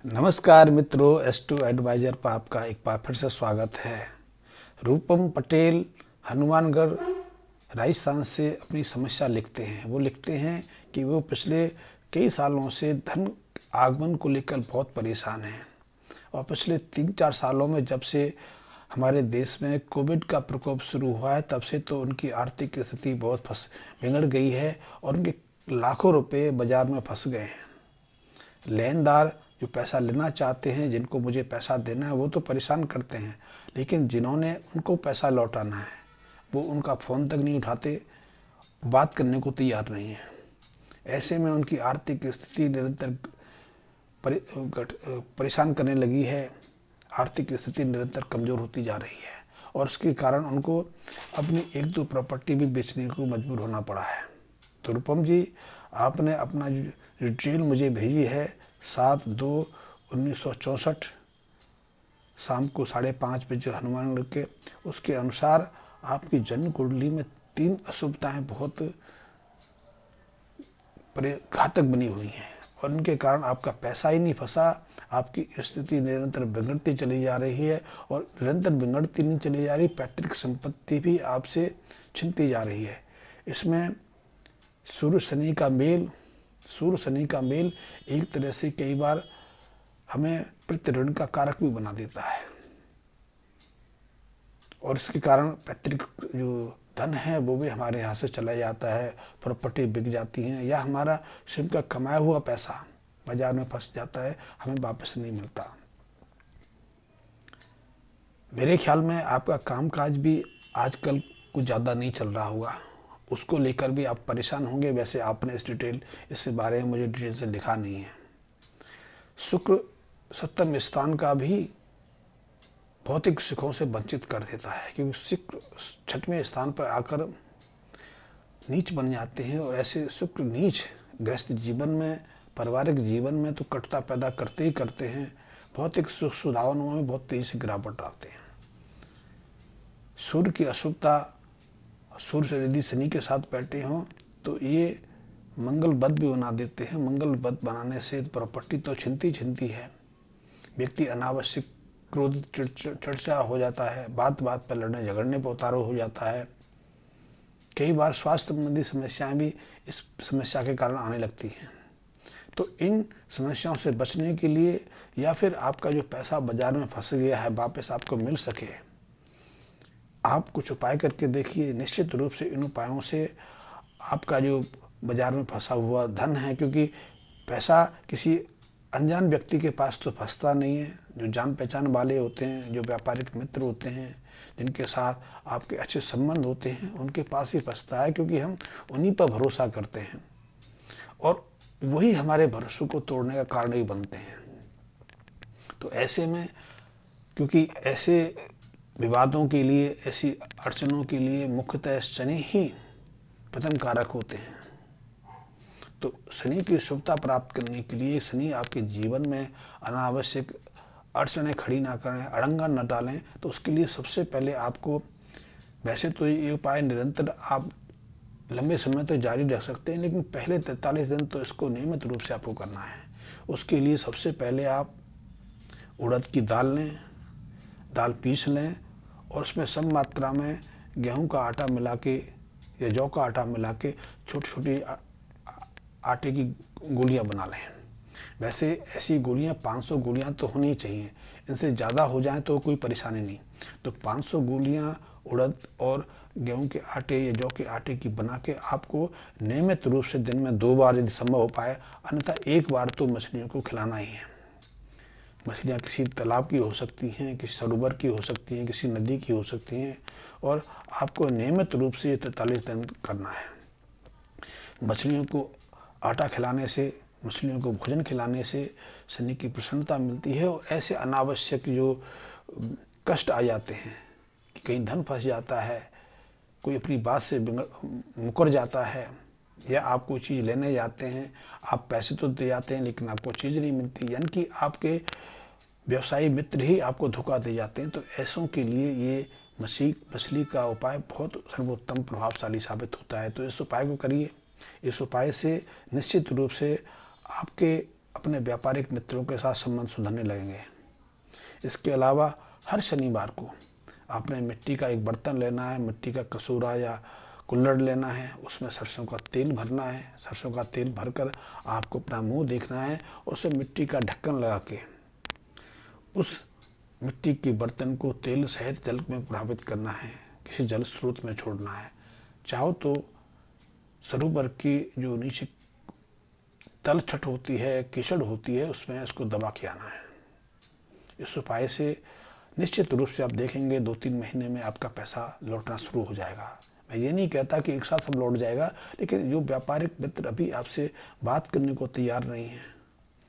नमस्कार मित्रों, S2 adviser पर आपका एक बार फिर से स्वागत है। रूपम पटेल हनुमानगढ़ राजस्थान से अपनी समस्या लिखते हैं। वो लिखते हैं कि वो पिछले कई सालों से धन आगमन को लेकर बहुत परेशान हैं और पिछले 3-4 सालों में जब से हमारे देश में कोविड का प्रकोप शुरू हुआ है तब से तो उनकी आर्थिक स्थिति बहुत बिगड़ गई है और उनके लाखों रुपए बाजार में फंस गए हैं। लेनदार जो पैसा लेना चाहते हैं, जिनको मुझे पैसा देना है, वो तो परेशान करते हैं, लेकिन जिन्होंने उनको पैसा लौटाना है वो उनका फ़ोन तक नहीं उठाते, बात करने को तैयार नहीं है। ऐसे में उनकी आर्थिक स्थिति निरंतर परेशान करने लगी है। आर्थिक स्थिति निरंतर कमज़ोर होती जा रही है और उसके कारण उनको अपनी 1-2 प्रॉपर्टी भी बेचने को मजबूर होना पड़ा है। तो रूपम जी, आपने अपना जो डिटेल मुझे भेजी है 7/2/1964 शाम को 5:30 बजे हनुमानगढ़ के, उसके अनुसार आपकी जन्म कुंडली में 3 अशुभताएं बहुत घातक बनी हुई हैं और इनके कारण आपका पैसा ही नहीं फंसा। आपकी स्थिति निरंतर बिगड़ती चली जा रही है और निरंतर बिगड़ती नहीं चली जा रही, पैतृक संपत्ति भी आपसे छिनती जा रही है। इसमें सूर्य शनि का मेल एक तरह से कई बार हमें प्रतिऋण का कारक भी बना देता है और इसके कारण पैतृक जो धन है वो भी हमारे यहाँ से चला जाता है, प्रॉपर्टी बिक जाती हैं या हमारा स्वयं का कमाया हुआ पैसा बाजार में फंस जाता है, हमें वापस नहीं मिलता। मेरे ख्याल में आपका कामकाज भी आजकल कुछ ज़्यादा नहीं चल रहा होगा, उसको लेकर भी आप परेशान होंगे। वैसे आपने इस बारे में मुझे डिटेल से लिखा नहीं है। शुक्र 7वें स्थान का भी भौतिक सुखों से वंचित कर देता है, क्योंकि शुक्र 6वें स्थान पर आकर नीच बन जाते हैं और ऐसे शुक्र नीच गृहस्थ जीवन में, पारिवारिक जीवन में तो कटता पैदा करते ही करते हैं। भौतिक सुख सुधारों में बहुत तेजी से गिरावट आते हैं। सूर्य की अशुभता, सूर्य से यदि शनि के साथ बैठे हों तो ये मंगल बद भी बना देते हैं। मंगल बद बनाने से प्रॉपर्टी तो छिनती है, व्यक्ति अनावश्यक क्रोध चर्चा हो जाता है, बात बात पर लड़ने झगड़ने पर उतारू हो जाता है। कई बार स्वास्थ्य संबंधी समस्याएं भी इस समस्या के कारण आने लगती हैं। तो इन समस्याओं से बचने के लिए या फिर आपका जो पैसा बाजार में फंस गया है वापस आपको मिल सके, आप कुछ उपाय करके देखिए। निश्चित रूप से इन उपायों से आपका जो बाजार में फंसा हुआ धन है, क्योंकि पैसा किसी अनजान व्यक्ति के पास तो फंसता नहीं है, जो जान पहचान वाले होते हैं, जो व्यापारिक मित्र होते हैं, जिनके साथ आपके अच्छे संबंध होते हैं, उनके पास ही फंसता है, क्योंकि हम उन्हीं पर भरोसा करते हैं और वही हमारे भरोसे को तोड़ने का कारण ही बनते हैं। तो ऐसे में, क्योंकि ऐसे विवादों के लिए, ऐसी अड़चनों के लिए मुख्यतः शनि ही प्रथम कारक होते हैं। तो शनि की शुभता प्राप्त करने के लिए, शनि आपके जीवन में अनावश्यक अड़चनें खड़ी ना करें, अड़ंगा न डालें, तो उसके लिए सबसे पहले आपको, वैसे तो ये उपाय निरंतर आप लंबे समय तक जारी रख सकते हैं, लेकिन पहले 43 दिन तो इसको नियमित रूप से आपको करना है। उसके लिए सबसे पहले आप उड़द की दाल लें, दाल पीस लें और उसमें सम मात्रा में गेहूं का आटा मिला के या जौ का आटा मिला के छोटी छोटी आटे की गोलियां बना लें। वैसे ऐसी गोलियां 500 गोलियां तो होनी चाहिए, इनसे ज़्यादा हो जाए तो कोई परेशानी नहीं। तो 500 गोलियां उड़द और गेहूं के आटे या जौ के आटे की बना के आपको नियमित रूप से दिन में 2 बार यदि संभव हो पाए, अन्यथा 1 बार तो मछलियों को खिलाना ही है। मछलियाँ किसी तालाब की हो सकती हैं, किसी सरोवर की हो सकती हैं, किसी नदी की हो सकती हैं और आपको नियमित रूप से ये 43 दिन करना है। मछलियों को आटा खिलाने से, मछलियों को भोजन खिलाने से शनि की प्रसन्नता मिलती है और ऐसे अनावश्यक जो कष्ट आ जाते हैं कि कहीं धन फंस जाता है, कोई अपनी बात से मुकर जाता है, या आप कोई चीज़ लेने जाते हैं, आप पैसे तो दे जाते हैं लेकिन आपको चीज़ नहीं मिलती, यानी कि आपके व्यवसायी मित्र ही आपको धोखा दे जाते हैं। तो ऐसों के लिए ये मछली का उपाय बहुत सर्वोत्तम प्रभावशाली साबित होता है। तो इस उपाय को करिए। इस उपाय से निश्चित रूप से आपके अपने व्यापारिक मित्रों के साथ संबंध सुधरने लगेंगे। इसके अलावा हर शनिवार को आपने मिट्टी का एक बर्तन लेना है, मिट्टी का कसूरा या कुल्हड़ लेना है, उसमें सरसों का तेल भरना है। सरसों का तेल भरकर आपको अपना मुंह देखना है और उसे मिट्टी का ढक्कन लगा के उस मिट्टी के बर्तन को तेल सहित जल में प्रभावित करना है, किसी जल स्रोत में छोड़ना है। चाहो तो सरोवर की जो नीचे तल छट होती है, कीचड़ होती है, उसमें इसको दबा के आना है। इस उपाय से निश्चित रूप से आप देखेंगे 2-3 महीने में आपका पैसा लौटना शुरू हो जाएगा। मैं ये नहीं कहता कि एक साथ सब लौट जाएगा, लेकिन जो व्यापारिक मित्र अभी आपसे बात करने को तैयार नहीं है,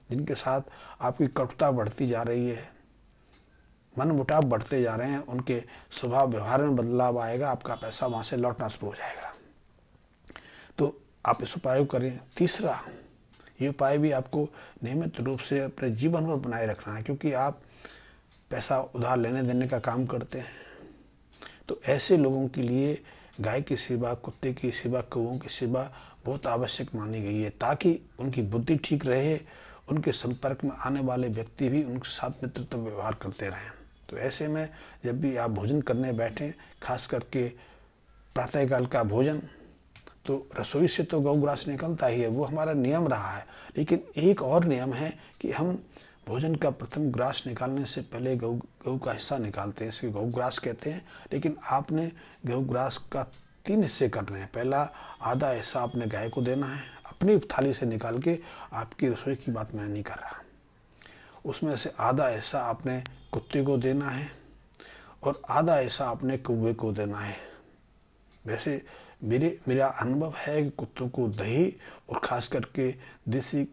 जिनके साथ आपकी कटुता बढ़ती जा रही है, मन मुटाव बढ़ते जा रहे हैं, उनके स्वभाव व्यवहार में बदलाव आएगा, आपका पैसा वहाँ से लौटना शुरू हो जाएगा। तो आप इस उपाय को करें। तीसरा, ये उपाय भी आपको नियमित रूप से अपने जीवन में बनाए रखना है, क्योंकि आप पैसा उधार लेने देने का काम करते हैं। तो ऐसे लोगों के लिए गाय की सेवा, कुत्ते की सेवा, कौओं की सेवा बहुत आवश्यक मानी गई है, ताकि उनकी बुद्धि ठीक रहे, उनके संपर्क में आने वाले व्यक्ति भी उनके साथ मित्रता व्यवहार करते रहें। तो ऐसे में जब भी आप भोजन करने बैठें, खास करके प्रातःकाल का भोजन, तो रसोई से तो गौग्रास निकलता ही है, वो हमारा नियम रहा है। लेकिन एक और नियम है कि हम भोजन का प्रथम ग्रास निकालने से पहले गऊ का हिस्सा निकालते हैं, इसके गौग्रास कहते हैं। लेकिन आपने गौग्रास का 3 हिस्से करने हैं। पहला आधा हिस्सा आपने गाय को देना है, अपनी थाली से निकाल के। आपकी रसोई की बात मैं नहीं कर रहा। उसमें से आधा हिस्सा आपने कुत्ते को देना है और आधा हिस्सा आपने कौवे को देना है। वैसे मेरा अनुभव है कि कुत्तों को दही और ख़ास करके देसी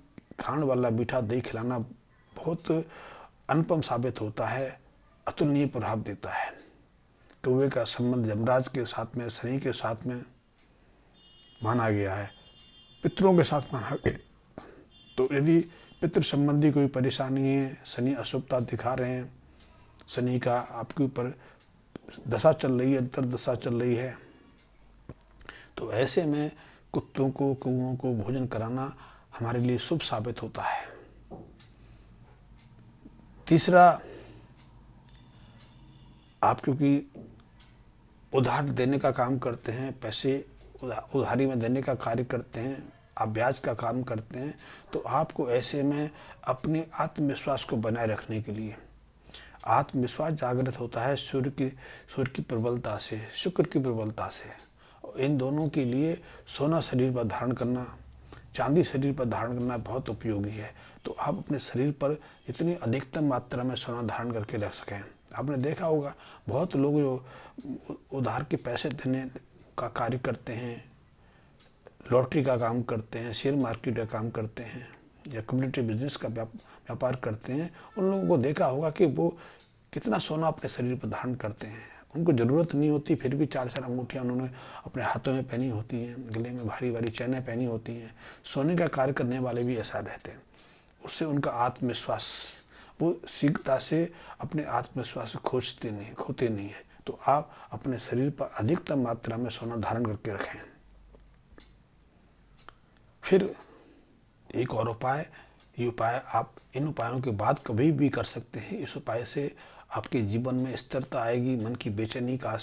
खांड वाला मीठा दही खिलाना बहुत अनुपम साबित होता है, अतुलनीय प्रभाव देता है। कौवे का संबंध यमराज के साथ में, शनि के साथ में माना गया है, पितरों के साथ माना गया। तो यदि पितृ संबंधी कोई परेशानी है, शनि अशुभता दिखा रहे हैं, शनि का आपके ऊपर दशा चल रही है, अंतर्दशा चल रही है, तो ऐसे में कुत्तों को, कौओं को भोजन कराना हमारे लिए शुभ साबित होता है। तीसरा, आप क्योंकि उधार देने का काम करते हैं, पैसे उधारी में देने का कार्य करते हैं, आप ब्याज का काम करते हैं, तो आपको ऐसे में अपने आत्मविश्वास को बनाए रखने के लिए, आत्मविश्वास जागृत होता है सूर्य की प्रबलता से, शुक्र की प्रबलता से। इन दोनों के लिए सोना शरीर पर धारण करना, चांदी शरीर पर धारण करना बहुत उपयोगी है। तो आप अपने शरीर पर जितनी अधिकतम मात्रा में सोना धारण करके रख सकें। आपने देखा होगा बहुत लोग जो उधार के पैसे देने का कार्य करते हैं, लॉटरी का काम करते हैं, शेयर मार्केट का काम करते हैं या कम्युनिटी बिजनेस का व्यापार करते हैं, उन लोगों को देखा होगा कि वो कितना सोना अपने शरीर पर धारण करते हैं। उनको ज़रूरत नहीं होती, फिर भी 4-4 अंगूठियाँ उन्होंने अपने हाथों में पहनी होती हैं, गले में भारी भारी चैनें पहनी होती हैं। सोने का कार्य करने वाले भी ऐसा रहते हैं। उससे उनका आत्मविश्वास, वो शीघ्रता से अपने आत्मविश्वास से खोते नहीं हैं। तो आप अपने शरीर पर अधिकतम मात्रा में सोना धारण करके रखें। फिर एक और उपाय, ये उपाय आप इन उपायों के बाद कभी भी कर सकते हैं। इस उपाय से आपके जीवन में स्थिरता आएगी, मन की बेचैनी का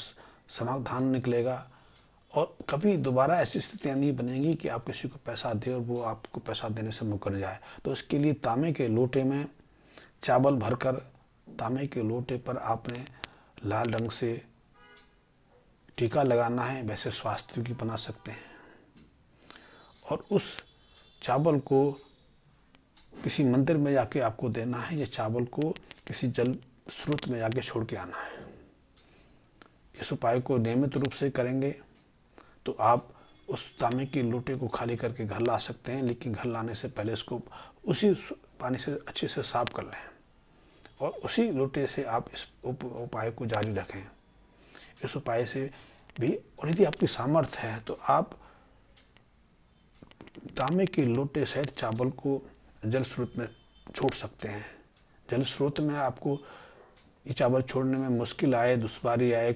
समाधान निकलेगा और कभी दोबारा ऐसी स्थितियाँ नहीं बनेंगी कि आप किसी को पैसा दे और वो आपको पैसा देने से मुकर जाए। तो इसके लिए तांबे के लोटे में चावल भरकर, तांबे के लोटे पर आपने लाल रंग से टीका लगाना है। वैसे स्वास्थ्य की बना सकते हैं और उस चावल को किसी मंदिर में जाके आपको देना है या चावल को किसी जल स्रोत में जाके छोड़ के आना है। इस उपाय को नियमित रूप से करेंगे तो आप उस तांबे के लोटे को खाली करके घर ला सकते हैं, लेकिन घर लाने से पहले इसको उसी पानी से अच्छे से साफ कर लें और उसी लोटे से आप इस उपाय को जारी रखें। इस उपाय से भी, और यदि आपकी सामर्थ्य है तो आप तांबे के लोटे सहित चावल को जल स्रोत में छोड़ सकते हैं। जल स्रोत में आपको ये चावल छोड़ने में मुश्किल आए, दुश्वारी आए,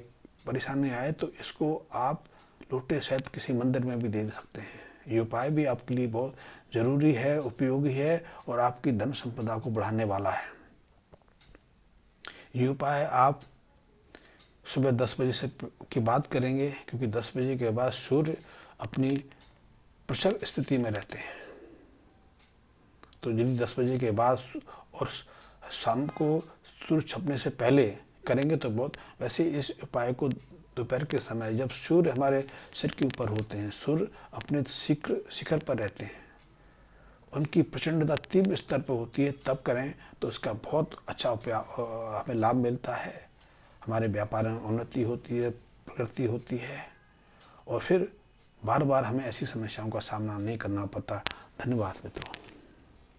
परेशानी आए, तो इसको आप लोटे सहित किसी मंदिर में भी दे सकते हैं। ये उपाय भी आपके लिए बहुत जरूरी है, उपयोगी है और आपकी धन संपदा को बढ़ाने वाला है। ये उपाय आप सुबह 10 बजे से की बात करेंगे, क्योंकि 10 बजे के बाद सूर्य अपनी प्रचल स्थिति में रहते हैं। तो यदि 10 बजे के बाद और शाम को सूर्य छपने से पहले करेंगे तो बहुत। वैसे इस उपाय को दोपहर के समय जब सूर्य हमारे सिर के ऊपर होते हैं, सूर्य अपने शिखर पर रहते हैं, उनकी प्रचंडता तीव्र स्तर पर होती है, तब करें तो उसका बहुत अच्छा हमें लाभ मिलता है। हमारे व्यापार में उन्नति होती है, प्रगति होती है और फिर बार बार हमें ऐसी समस्याओं का सामना नहीं करना पड़ता। धन्यवाद मित्रों।